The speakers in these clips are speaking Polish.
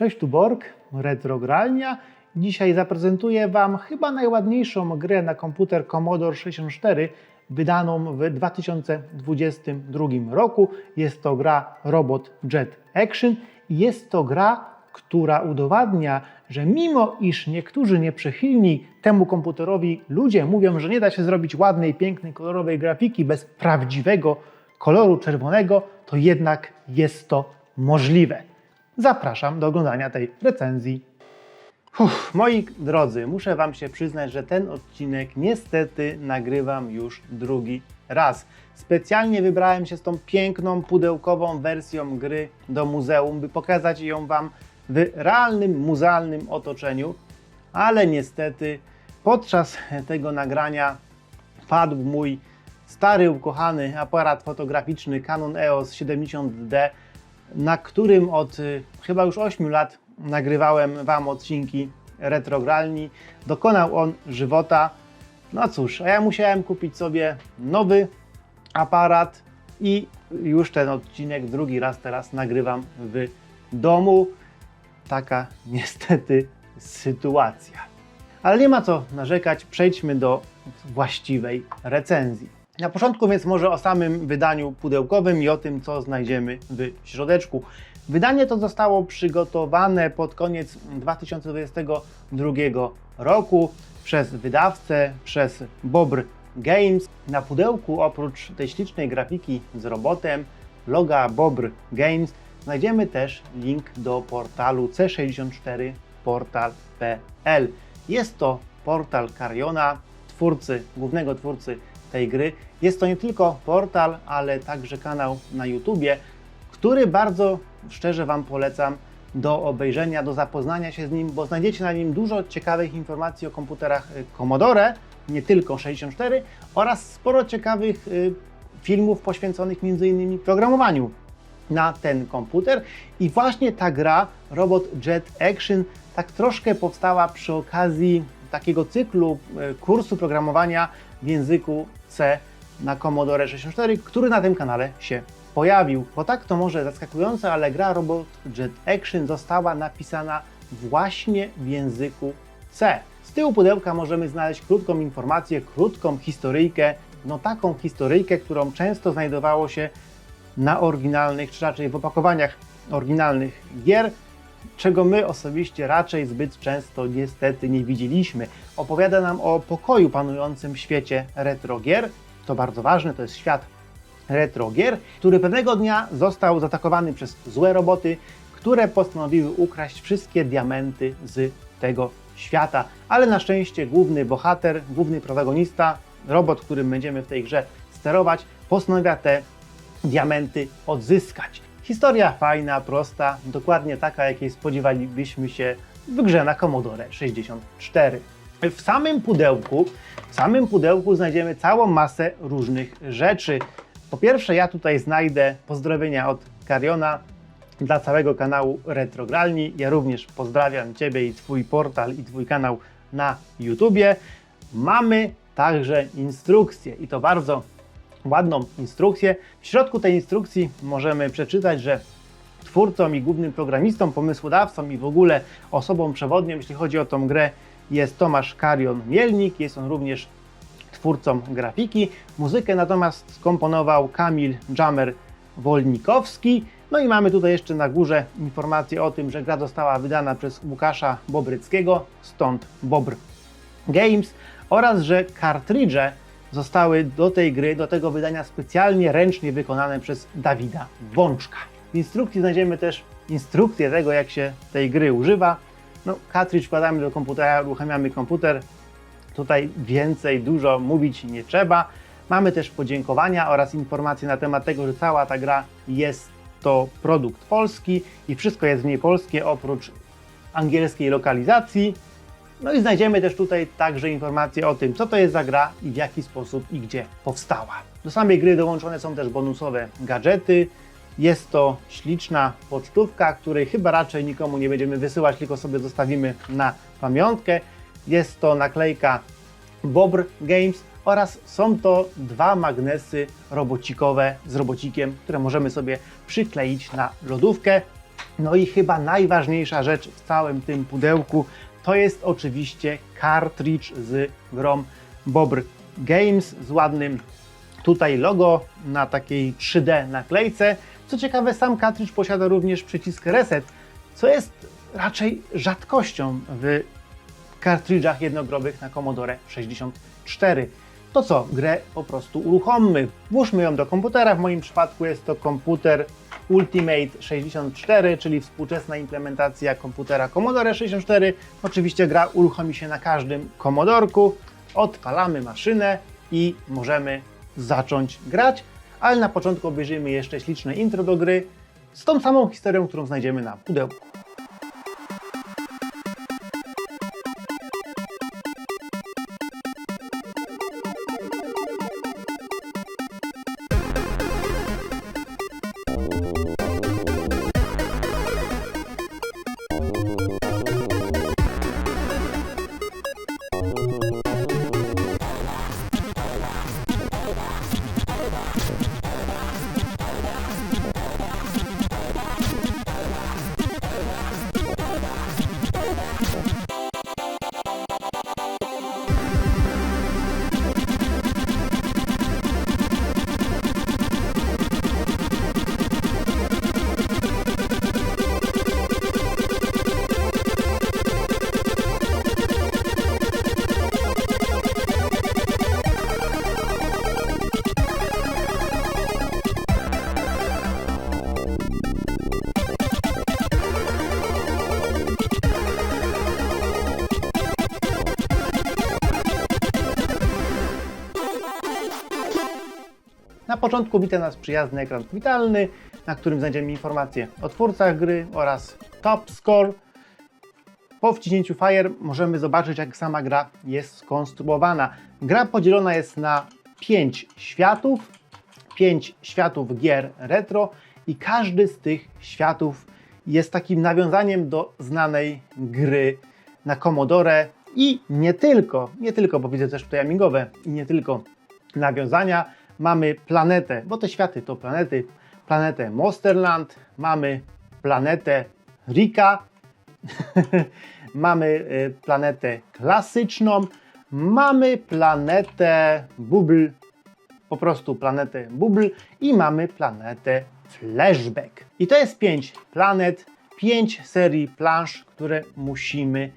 Cześć, tu Borg, Retrogralnia. Dzisiaj zaprezentuję Wam chyba najładniejszą grę na komputer Commodore 64, wydaną w 2022 roku. Jest to gra Robot Jet Action i jest to gra, która udowadnia, że mimo iż niektórzy nieprzychylni temu komputerowi ludzie mówią, że nie da się zrobić ładnej, pięknej, kolorowej grafiki bez prawdziwego koloru czerwonego, to jednak jest to możliwe. Zapraszam do oglądania tej recenzji. Moi drodzy, muszę Wam się przyznać, że ten odcinek niestety nagrywam już drugi raz. Specjalnie wybrałem się z tą piękną, pudełkową wersją gry do muzeum, by pokazać ją Wam w realnym, muzealnym otoczeniu, ale niestety podczas tego nagrania padł mój stary, ukochany aparat fotograficzny Canon EOS 70D, na którym od chyba już 8 lat nagrywałem Wam odcinki Retrogralni. Dokonał on żywota. No cóż, a ja musiałem kupić sobie nowy aparat i już ten odcinek drugi raz teraz nagrywam w domu. Taka niestety sytuacja. Ale nie ma co narzekać, przejdźmy do właściwej recenzji. Na początku więc może o samym wydaniu pudełkowym i o tym, co znajdziemy w środeczku. Wydanie to zostało przygotowane pod koniec 2022 roku przez wydawcę, przez Bobr Games. Na pudełku oprócz tej ślicznej grafiki z robotem, loga Bobr Games, znajdziemy też link do portalu c64portal.pl. Jest to portal Cariona, głównego twórcy tej gry. Jest to nie tylko portal, ale także kanał na YouTubie, który bardzo szczerze Wam polecam do obejrzenia, do zapoznania się z nim, bo znajdziecie na nim dużo ciekawych informacji o komputerach Commodore, nie tylko 64, oraz sporo ciekawych filmów poświęconych m.in. programowaniu na ten komputer. I właśnie ta gra Robot Jet Action tak troszkę powstała przy okazji takiego cyklu kursu programowania w języku C na Commodore 64, który na tym kanale się pojawił. Bo tak to może zaskakujące, ale gra Robot Jet Action została napisana właśnie w języku C. Z tyłu pudełka możemy znaleźć krótką informację, krótką historyjkę, no taką historyjkę, którą często znajdowało się na oryginalnych, czy raczej w opakowaniach oryginalnych gier, czego my osobiście raczej zbyt często niestety nie widzieliśmy. Opowiada nam o pokoju panującym w świecie retrogier. To bardzo ważne, to jest świat retrogier, który pewnego dnia został zaatakowany przez złe roboty, które postanowiły ukraść wszystkie diamenty z tego świata. Ale na szczęście główny bohater, główny protagonista, robot, którym będziemy w tej grze sterować, postanawia te diamenty odzyskać. Historia fajna, prosta, dokładnie taka, jakiej spodziewalibyśmy się w grze na Commodore 64. W samym pudełku znajdziemy całą masę różnych rzeczy. Po pierwsze, ja tutaj znajdę pozdrowienia od Cariona dla całego kanału Retrogralni. Ja również pozdrawiam Ciebie i Twój portal i Twój kanał na YouTubie. Mamy także instrukcję i to bardzo ładną instrukcję. W środku tej instrukcji możemy przeczytać, że twórcą i głównym programistą, pomysłodawcą i w ogóle osobą przewodnią, jeśli chodzi o tą grę, jest Tomasz Karion-Mielnik. Jest on również twórcą grafiki. Muzykę natomiast skomponował Kamil Dżamer-Wolnikowski. No i mamy tutaj jeszcze na górze informację o tym, że gra została wydana przez Łukasza Bobryckiego, stąd Bobr Games, oraz że kartridże zostały do tej gry, do tego wydania specjalnie ręcznie wykonane przez Dawida Bączka. W instrukcji znajdziemy też instrukcję tego, jak się tej gry używa. No, kartridż wkładamy do komputera, uruchamiamy komputer. Tutaj więcej, dużo mówić nie trzeba. Mamy też podziękowania oraz informacje na temat tego, że cała ta gra jest to produkt polski i wszystko jest w niej polskie oprócz angielskiej lokalizacji. No i znajdziemy też tutaj także informacje o tym, co to jest za gra i w jaki sposób i gdzie powstała. Do samej gry dołączone są też bonusowe gadżety. Jest to śliczna pocztówka, której chyba raczej nikomu nie będziemy wysyłać, tylko sobie zostawimy na pamiątkę. Jest to naklejka Bobr Games oraz są to dwa magnesy robocikowe z robocikiem, które możemy sobie przykleić na lodówkę. No i chyba najważniejsza rzecz w całym tym pudełku to jest oczywiście kartridż z grą Bobr Games z ładnym tutaj logo na takiej 3D naklejce. Co ciekawe, sam kartridż posiada również przycisk reset, co jest raczej rzadkością w kartridżach jednogrowych na Commodore 64. To co, grę po prostu uruchommy. Włóżmy ją do komputera, w moim przypadku jest to komputer Ultimate 64, czyli współczesna implementacja komputera Commodore 64. Oczywiście gra uruchomi się na każdym Commodorku. Odpalamy maszynę i możemy zacząć grać, ale na początku obejrzyjmy jeszcze śliczne intro do gry z tą samą historią, którą znajdziemy na pudełku. Na początku wita nas przyjazny ekran powitalny, na którym znajdziemy informacje o twórcach gry oraz top score. Po wciśnięciu Fire możemy zobaczyć, jak sama gra jest skonstruowana. Gra podzielona jest na 5 światów gier retro i każdy z tych światów jest takim nawiązaniem do znanej gry na Commodore i nie tylko, bo widzę też tutaj amigowe i nie tylko nawiązania. Mamy planetę, bo te światy to planetę Monsterland, mamy planetę Rika, mamy planetę klasyczną, mamy planetę Bubble, po prostu planetę Bubble i mamy planetę Flashback. I to jest 5 planet, 5 serii plansz, które musimy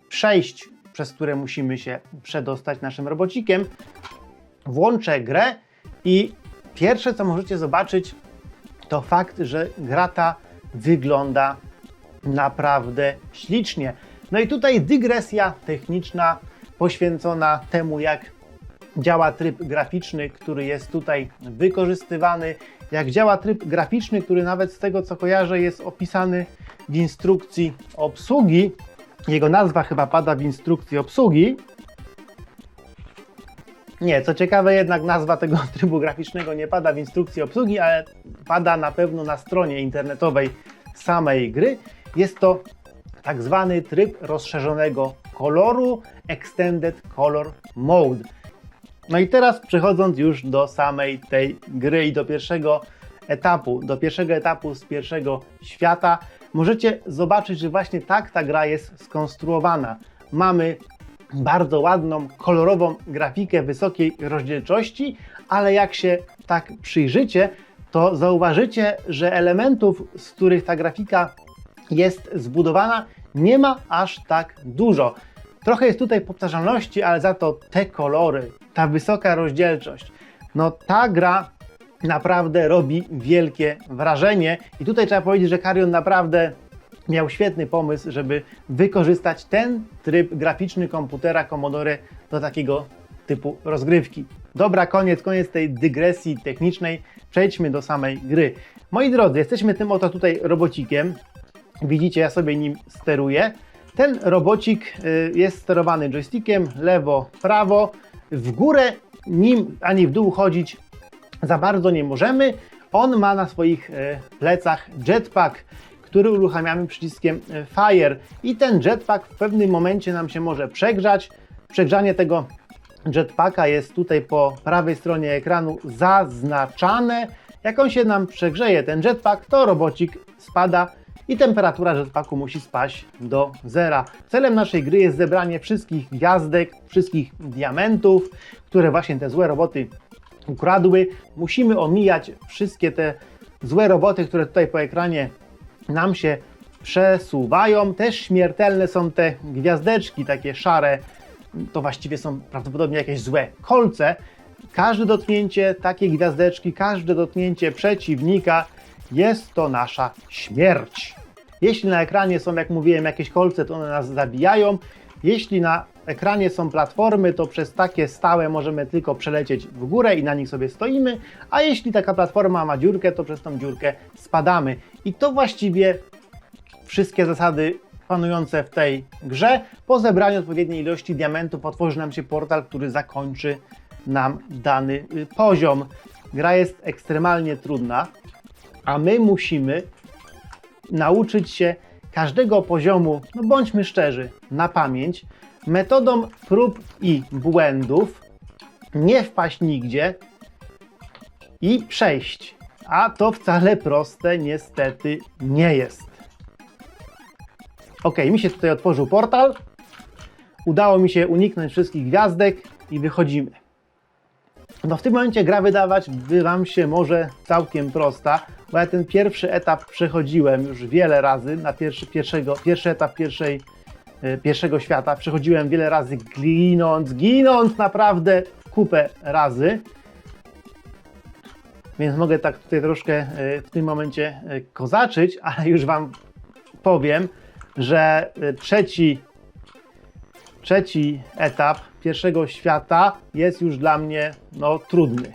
przejść, przez które musimy się przedostać naszym robocikiem. Włączę grę i pierwsze, co możecie zobaczyć, to fakt, że gra ta wygląda naprawdę ślicznie. No i tutaj dygresja techniczna poświęcona temu, jak działa tryb graficzny, który jest tutaj wykorzystywany, jak działa tryb graficzny, który nawet z tego, co kojarzę, jest opisany w instrukcji obsługi. Jego nazwa chyba pada w instrukcji obsługi. Nie, co ciekawe, jednak nazwa tego trybu graficznego nie pada w instrukcji obsługi, ale pada na pewno na stronie internetowej samej gry. Jest to tak zwany tryb rozszerzonego koloru, Extended Color Mode. No i teraz przechodząc już do samej tej gry i do pierwszego etapu z pierwszego świata, możecie zobaczyć, że właśnie tak ta gra jest skonstruowana. Mamy bardzo ładną, kolorową grafikę wysokiej rozdzielczości, ale jak się tak przyjrzycie, to zauważycie, że elementów, z których ta grafika jest zbudowana, nie ma aż tak dużo. Trochę jest tutaj powtarzalności, ale za to te kolory, ta wysoka rozdzielczość, no ta gra naprawdę robi wielkie wrażenie i tutaj trzeba powiedzieć, że Karion naprawdę miał świetny pomysł, żeby wykorzystać ten tryb graficzny komputera Commodore do takiego typu rozgrywki. Dobra, koniec tej dygresji technicznej. Przejdźmy do samej gry. Moi drodzy, jesteśmy tym oto tutaj robocikiem. Widzicie, ja sobie nim steruję. Ten robocik jest sterowany joystickiem lewo, prawo. W górę nim ani w dół chodzić za bardzo nie możemy. On ma na swoich plecach jetpack, który uruchamiamy przyciskiem Fire i ten jetpack w pewnym momencie nam się może przegrzać. Przegrzanie tego jetpacka jest tutaj po prawej stronie ekranu zaznaczane. Jak on się nam przegrzeje, ten jetpack, to robocik spada i temperatura jetpacku musi spaść do zera. Celem naszej gry jest zebranie wszystkich gwiazdek, wszystkich diamentów, które właśnie te złe roboty ukradły. Musimy omijać wszystkie te złe roboty, które tutaj po ekranie nam się przesuwają. Też śmiertelne są te gwiazdeczki, takie szare. To właściwie są prawdopodobnie jakieś złe kolce. Każde dotknięcie takiej gwiazdeczki, każde dotknięcie przeciwnika jest to nasza śmierć. Jeśli na ekranie są, jak mówiłem, jakieś kolce, to one nas zabijają. Jeśli na ekranie są platformy, to przez takie stałe możemy tylko przelecieć w górę i na nich sobie stoimy, a jeśli taka platforma ma dziurkę, to przez tą dziurkę spadamy. I to właściwie wszystkie zasady panujące w tej grze. Po zebraniu odpowiedniej ilości diamentów otworzy nam się portal, który zakończy nam dany poziom. Gra jest ekstremalnie trudna, a my musimy nauczyć się każdego poziomu, no bądźmy szczerzy, na pamięć, metodą prób i błędów, nie wpaść nigdzie i przejść. A to wcale proste niestety nie jest. Ok, mi się tutaj otworzył portal. Udało mi się uniknąć wszystkich gwiazdek i wychodzimy. No w tym momencie gra wydawać by Wam się może całkiem prosta, bo ja ten pierwszy etap przechodziłem już wiele razy, na pierwszy etap pierwszego świata przechodziłem wiele razy ginąc naprawdę kupę razy. Więc mogę tak tutaj troszkę w tym momencie kozaczyć, ale już Wam powiem, że trzeci etap pierwszego świata jest już dla mnie no, trudny.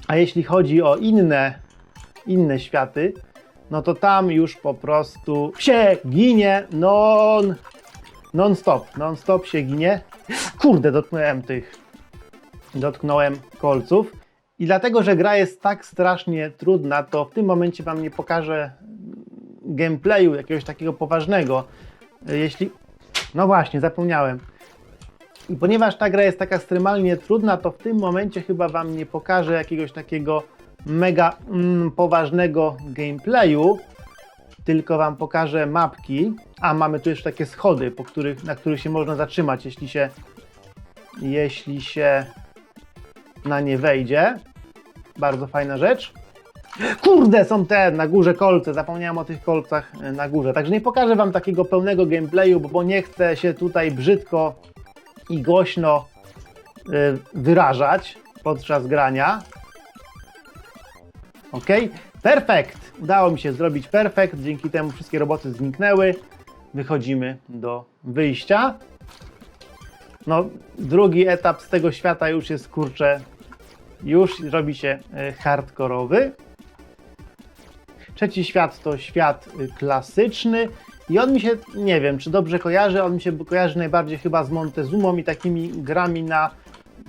A jeśli chodzi o inne światy, no to tam już po prostu się ginie non-stop się ginie. Kurde, dotknąłem kolców. I dlatego, że gra jest tak strasznie trudna, to w tym momencie Wam nie pokażę gameplayu jakiegoś takiego poważnego. No właśnie, zapomniałem. I ponieważ ta gra jest tak ekstremalnie trudna, to w tym momencie chyba Wam nie pokażę jakiegoś takiego mega poważnego gameplayu, tylko Wam pokażę mapki. A mamy tu jeszcze takie schody, na których się można zatrzymać, jeśli się na nie wejdzie. Bardzo fajna rzecz. Kurde, są te na górze kolce, zapomniałem o tych kolcach na górze. Także nie pokażę Wam takiego pełnego gameplayu, bo nie chcę się tutaj brzydko i głośno wyrażać podczas grania. Ok, perfekt. Udało mi się zrobić perfekt, dzięki temu wszystkie roboty zniknęły. Wychodzimy do wyjścia. No, drugi etap z tego świata już jest, kurczę, już robi się hardkorowy. Trzeci świat to świat klasyczny i on mi się, nie wiem czy dobrze kojarzy, on mi się kojarzy najbardziej chyba z Montezumą i takimi grami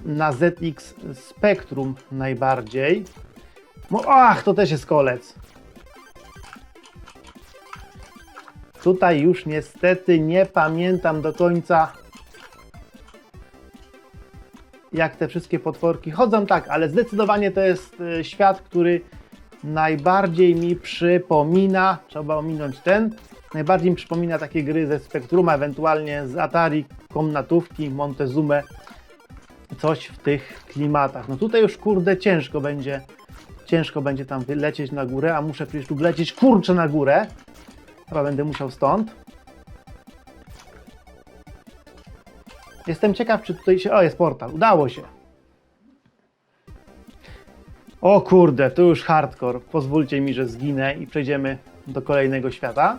na ZX Spectrum najbardziej. Ach, to też jest kolec. Tutaj już niestety nie pamiętam do końca, jak te wszystkie potworki chodzą, tak, ale zdecydowanie to jest świat, który najbardziej mi przypomina, trzeba ominąć najbardziej mi przypomina takie gry ze Spectruma, ewentualnie z Atari, komnatówki, Montezumę, coś w tych klimatach. No tutaj już kurde ciężko będzie tam wylecieć na górę, a muszę przecież tu wlecieć kurczę na górę. Chyba będę musiał stąd. Jestem ciekaw, czy tutaj się... O, jest portal. Udało się. O kurde, to już hardcore. Pozwólcie mi, że zginę i przejdziemy do kolejnego świata.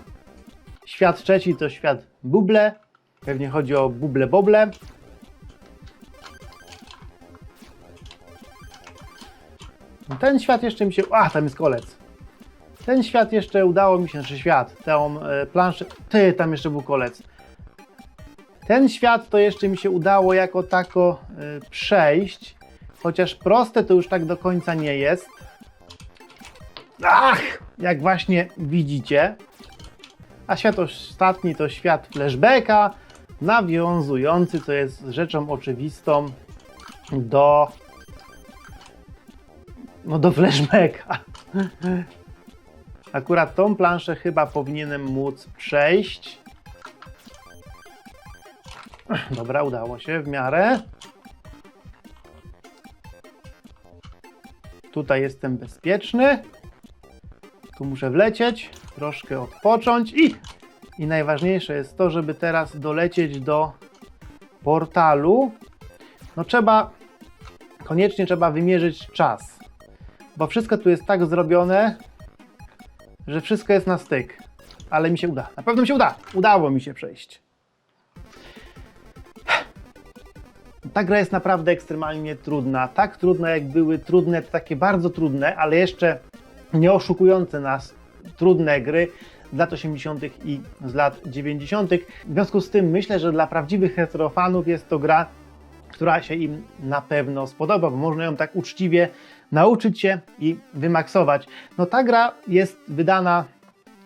Świat trzeci to świat buble. Pewnie chodzi o buble boble. Ten świat jeszcze mi się... A, tam jest kolec. Ten świat jeszcze udało mi się... Znaczy świat, tą planszę... Tam jeszcze był kolec. Ten świat to jeszcze mi się udało jako tako przejść, chociaż proste to już tak do końca nie jest. Ach! Jak właśnie widzicie. A świat ostatni to świat flashbacka, nawiązujący, co jest rzeczą oczywistą, do flashbacka. Akurat tą planszę chyba powinienem móc przejść. Dobra, udało się w miarę. Tutaj jestem bezpieczny. Tu muszę wlecieć, troszkę odpocząć i najważniejsze jest to, żeby teraz dolecieć do portalu. No koniecznie trzeba wymierzyć czas, bo wszystko tu jest tak zrobione, że wszystko jest na styk, ale mi się uda, na pewno mi się uda, udało mi się przejść. Ta gra jest naprawdę ekstremalnie trudna, tak trudna jak były trudne, takie bardzo trudne, ale jeszcze nie oszukujące nas trudne gry z lat 80. i z lat 90. W związku z tym myślę, że dla prawdziwych retrofanów jest to gra, która się im na pewno spodoba, bo można ją tak uczciwie nauczyć się i wymaksować. No ta gra jest wydana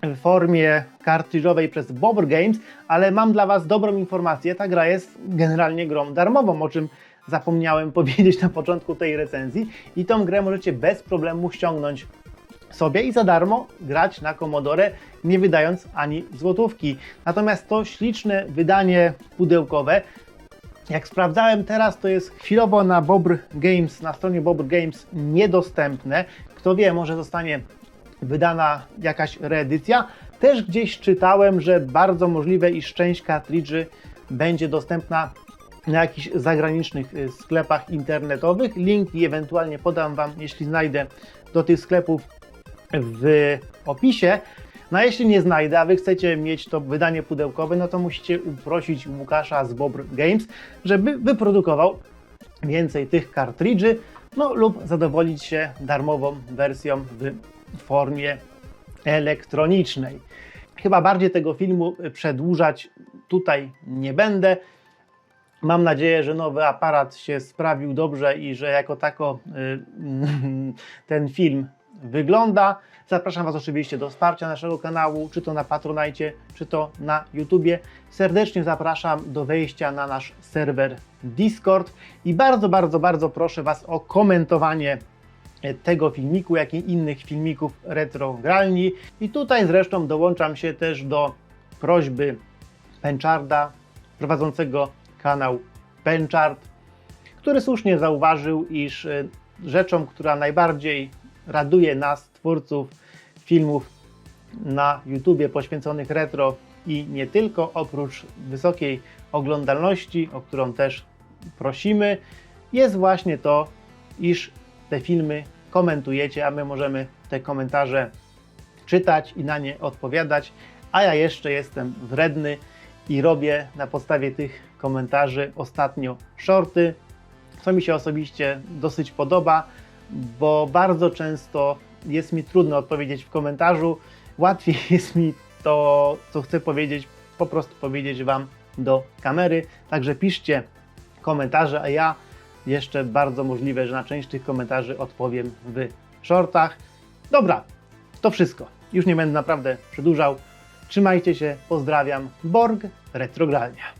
w formie kartridżowej przez Bobber Games, ale mam dla Was dobrą informację, ta gra jest generalnie grą darmową, o czym zapomniałem powiedzieć na początku tej recenzji i tą grę możecie bez problemu ściągnąć sobie i za darmo grać na Commodore, nie wydając ani złotówki. Natomiast to śliczne wydanie pudełkowe, jak sprawdzałem teraz, to jest chwilowo na Bobber Games, na stronie Bobber Games niedostępne. Kto wie, może zostanie wydana jakaś reedycja. Też gdzieś czytałem, że bardzo możliwe, iż część kartridży będzie dostępna na jakichś zagranicznych sklepach internetowych. Linki ewentualnie podam Wam, jeśli znajdę, do tych sklepów w opisie. No a jeśli nie znajdę, a Wy chcecie mieć to wydanie pudełkowe, no to musicie uprosić Łukasza z Bobber Games, żeby wyprodukował więcej tych kartridży, no lub zadowolić się darmową wersją w formie elektronicznej. Chyba bardziej tego filmu przedłużać tutaj nie będę. Mam nadzieję, że nowy aparat się sprawił dobrze i że jako tako ten film wygląda. Zapraszam Was oczywiście do wsparcia naszego kanału, czy to na Patronite, czy to na YouTubie. Serdecznie zapraszam do wejścia na nasz serwer Discord i bardzo proszę Was o komentowanie tego filmiku, jak i innych filmików retrogralni. I tutaj zresztą dołączam się też do prośby Pencharda, prowadzącego kanał Penchard, który słusznie zauważył, iż rzeczą, która najbardziej raduje nas, twórców filmów na YouTubie poświęconych retro i nie tylko, oprócz wysokiej oglądalności, o którą też prosimy, jest właśnie to, iż te filmy komentujecie, a my możemy te komentarze czytać i na nie odpowiadać, a ja jeszcze jestem wredny i robię na podstawie tych komentarzy ostatnio shorty, co mi się osobiście dosyć podoba, bo bardzo często jest mi trudno odpowiedzieć w komentarzu. Łatwiej jest mi to, co chcę powiedzieć, po prostu powiedzieć Wam do kamery. Także piszcie komentarze, a ja jeszcze bardzo możliwe, że na część tych komentarzy odpowiem w shortach. Dobra, to wszystko. Już nie będę naprawdę przedłużał. Trzymajcie się, pozdrawiam. Borg Retrogralnia.